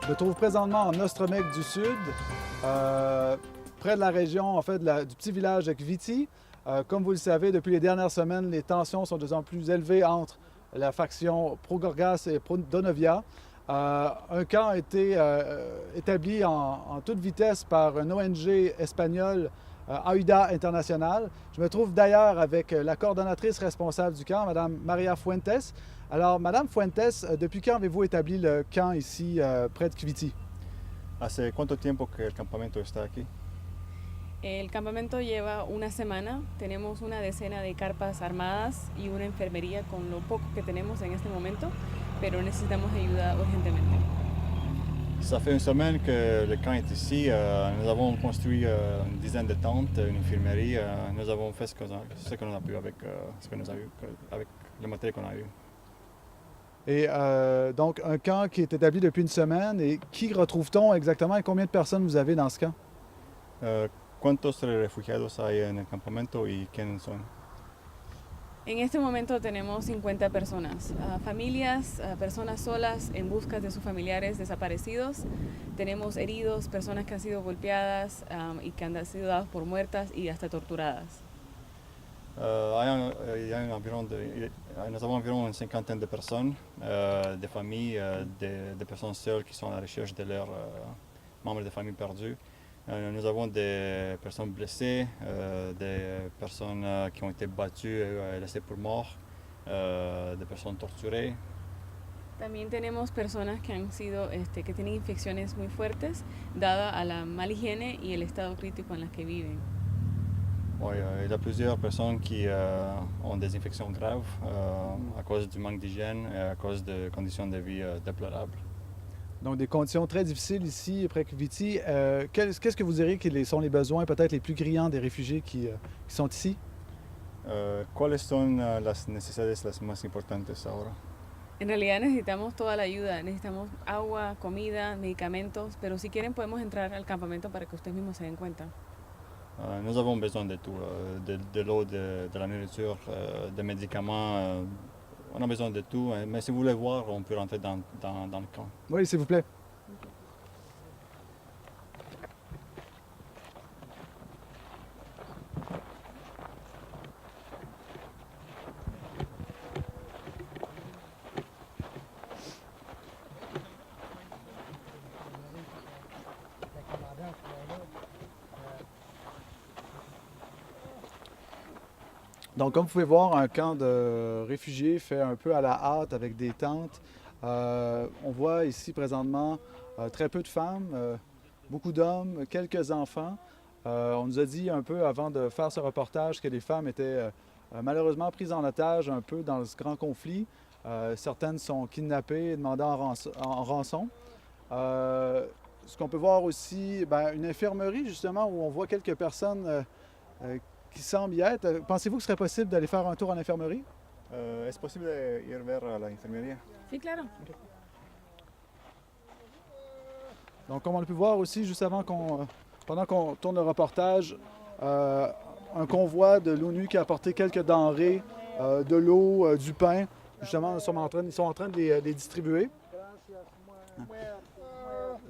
Je me trouve présentement en Ostromec du Sud, près de la région, en fait, du petit village de Kviti. Comme vous le savez, depuis les dernières semaines, les tensions sont de plus en plus élevées entre la faction pro-Gorgas et pro-Donovia. Un camp a été établi en toute vitesse par une ONG espagnole, AIDA International. Je me trouve d'ailleurs avec la coordonnatrice responsable du camp, Mme Maria Fuentes. Alors, Mme Fuentes, depuis quand avez-vous établi le camp ici, près de Kviti? ¿Hace cuánto tiempo que el campamento está aquí? El campamento lleva una semana, tenemos una decena de carpas armadas y una enfermería con lo poco que tenemos en este momento, pero necesitamos ayuda urgentemente. Ça fait une semaine que le camp est ici. Nous avons construit une dizaine de tentes, une infirmerie. Nous avons fait ce qu'on a pu avec ce que nous avons eu, avec le matériel qu'on a eu. Et donc, un camp qui est établi depuis une semaine. Et qui retrouve-t-on exactement et combien de personnes vous avez dans ce camp? ¿Cuántos refugiados hay en el campamento y quiénes son? En este momento tenemos 50 personas, familias, personas solas en busca de sus familiares desaparecidos. Tenemos heridos, personas que han sido golpeadas y que han sido dadas por muertas y hasta torturadas. Nous avons environ une cinquantaine de personnes, des familles, des personnes seules qui sont à la recherche de leurs membres de famille perdus. Nous avons des personnes blessées, des personnes qui ont été battues et laissées pour morts, des personnes torturées. También tenemos personas que han sido, que tienen infecciones muy fuertes, dada a la mala higiene y el estado crítico en las que viven. Oui, il y a plusieurs personnes qui ont des infections graves à cause du manque d'hygiène et à cause de conditions de vie déplorables. Donc, des conditions très difficiles ici, près de Kviti. Qu'est-ce que vous diriez qui sont les besoins peut-être les plus criants des réfugiés qui sont ici? ¿Cuáles son las necesidades las más importantes ahora? En realidad necesitamos toda la ayuda, necesitamos agua, comida, medicamentos, pero si quieren podemos entrar al campamento para que ustedes mismos se den cuenta. Nous avons besoin de tout, de l'eau, de la nourriture, des médicaments. On a besoin de tout, mais si vous voulez voir, on peut rentrer dans le camp. Oui, s'il vous plaît. Donc, comme vous pouvez voir, un camp de réfugiés fait un peu à la hâte avec des tentes. On voit ici présentement très peu de femmes, beaucoup d'hommes, quelques enfants. On nous a dit un peu avant de faire ce reportage que les femmes étaient malheureusement prises en otage un peu dans ce grand conflit. Certaines sont kidnappées et demandées en rançon. Ce qu'on peut voir aussi, une infirmerie justement où on voit quelques personnes qui semblent y être. Pensez-vous que ce serait possible d'aller faire un tour en infirmerie? ¿Es posible ir ver a la enfermería? Sí, claro. Okay. Donc, comme on a pu voir aussi, juste avant pendant qu'on tourne le reportage, un convoi de l'ONU qui a apporté quelques denrées, de l'eau, du pain. Justement, ils sont en train de les distribuer.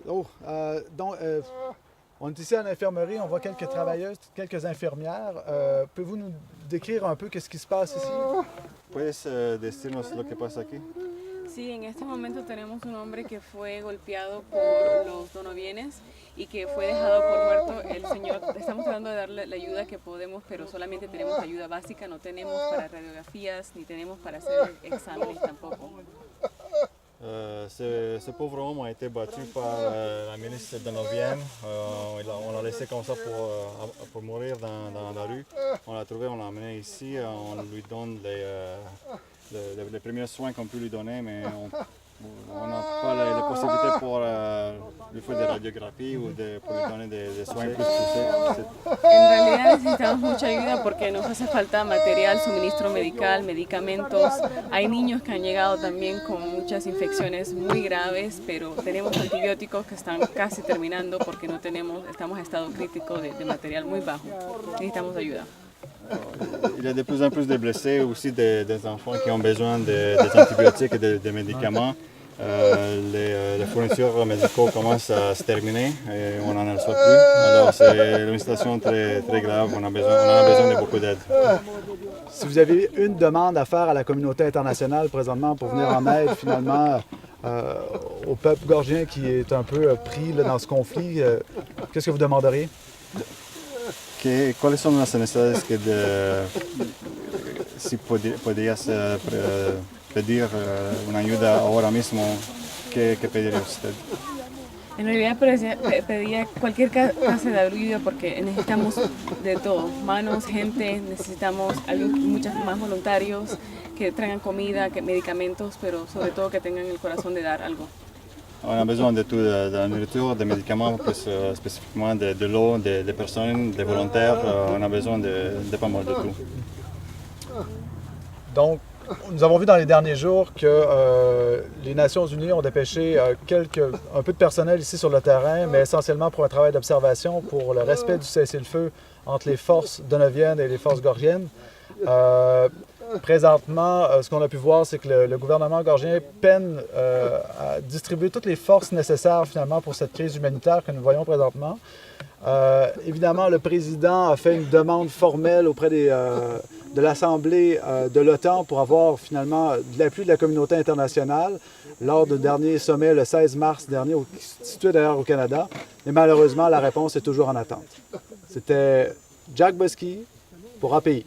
Oh, on est ici à l'infirmerie, on voit quelques travailleuses, quelques infirmières. Pouvez-vous nous décrire un peu ce qui se passe ici? ¿Puedes decirnos lo que pasa aquí? Sí, en este momento tenemos un hombre que fue golpeado por los donovienes y que fue dejado por muerto. El señor, estamos tratando de darle la ayuda que podemos, pero solamente tenemos ayuda básica, no tenemos para radiografías ni tenemos para hacer exámenes tampoco. Ce pauvre homme a été battu par la milice donovienne. On l'a laissé comme ça pour mourir dans la rue. On l'a trouvé, on l'a amené ici. On lui donne les premiers soins qu'on peut lui donner, mais on n'a pas les possibilités pour lui faire des radiographies ou pour lui donner des soins plus poussés. En realidad necesitamos mucha ayuda porque nos hace falta material, suministro medical, medicamentos. Hay niños que han llegado también con muchas infecciones muy graves, pero tenemos antibióticos que están casi terminando porque no tenemos, estamos en estado crítico de material muy bajo. Necesitamos ayuda. Il y a de plus en plus de blessés, aussi des enfants qui ont besoin des antibiotiques et des médicaments. Les fournitures médicales commencent à se terminer et on n'en reçoit plus. Alors c'est une situation très, très grave, on en a besoin de beaucoup d'aide. Si vous avez une demande à faire à la communauté internationale présentement pour venir en aide finalement au peuple gorgien qui est un peu pris là, dans ce conflit, qu'est-ce que vous demanderiez? ¿Cuáles son las necesidades si podías pedir una ayuda ahora mismo, ¿qué pediría usted? En realidad pedía cualquier clase de ayuda porque necesitamos de todo, manos, gente, necesitamos muchos más voluntarios que traigan comida, medicamentos, pero sobre todo que tengan el corazón de dar algo. On a besoin de tout, de la nourriture, des médicaments, plus spécifiquement de l'eau, des personnes, des volontaires. On a besoin de pas mal de tout. Donc, nous avons vu dans les derniers jours que les Nations Unies ont dépêché un peu de personnel ici sur le terrain, mais essentiellement pour un travail d'observation, pour le respect du cessez-le-feu entre les forces donoviennes et les forces gorgiennes. Présentement, ce qu'on a pu voir, c'est que le gouvernement gorgien peine à distribuer toutes les forces nécessaires finalement pour cette crise humanitaire que nous voyons présentement. Évidemment, le président a fait une demande formelle auprès de l'Assemblée de l'OTAN pour avoir finalement de l'appui de la communauté internationale lors du dernier sommet le 16 mars dernier, situé d'ailleurs au Canada. Mais malheureusement, la réponse est toujours en attente. C'était Jack Boski pour API.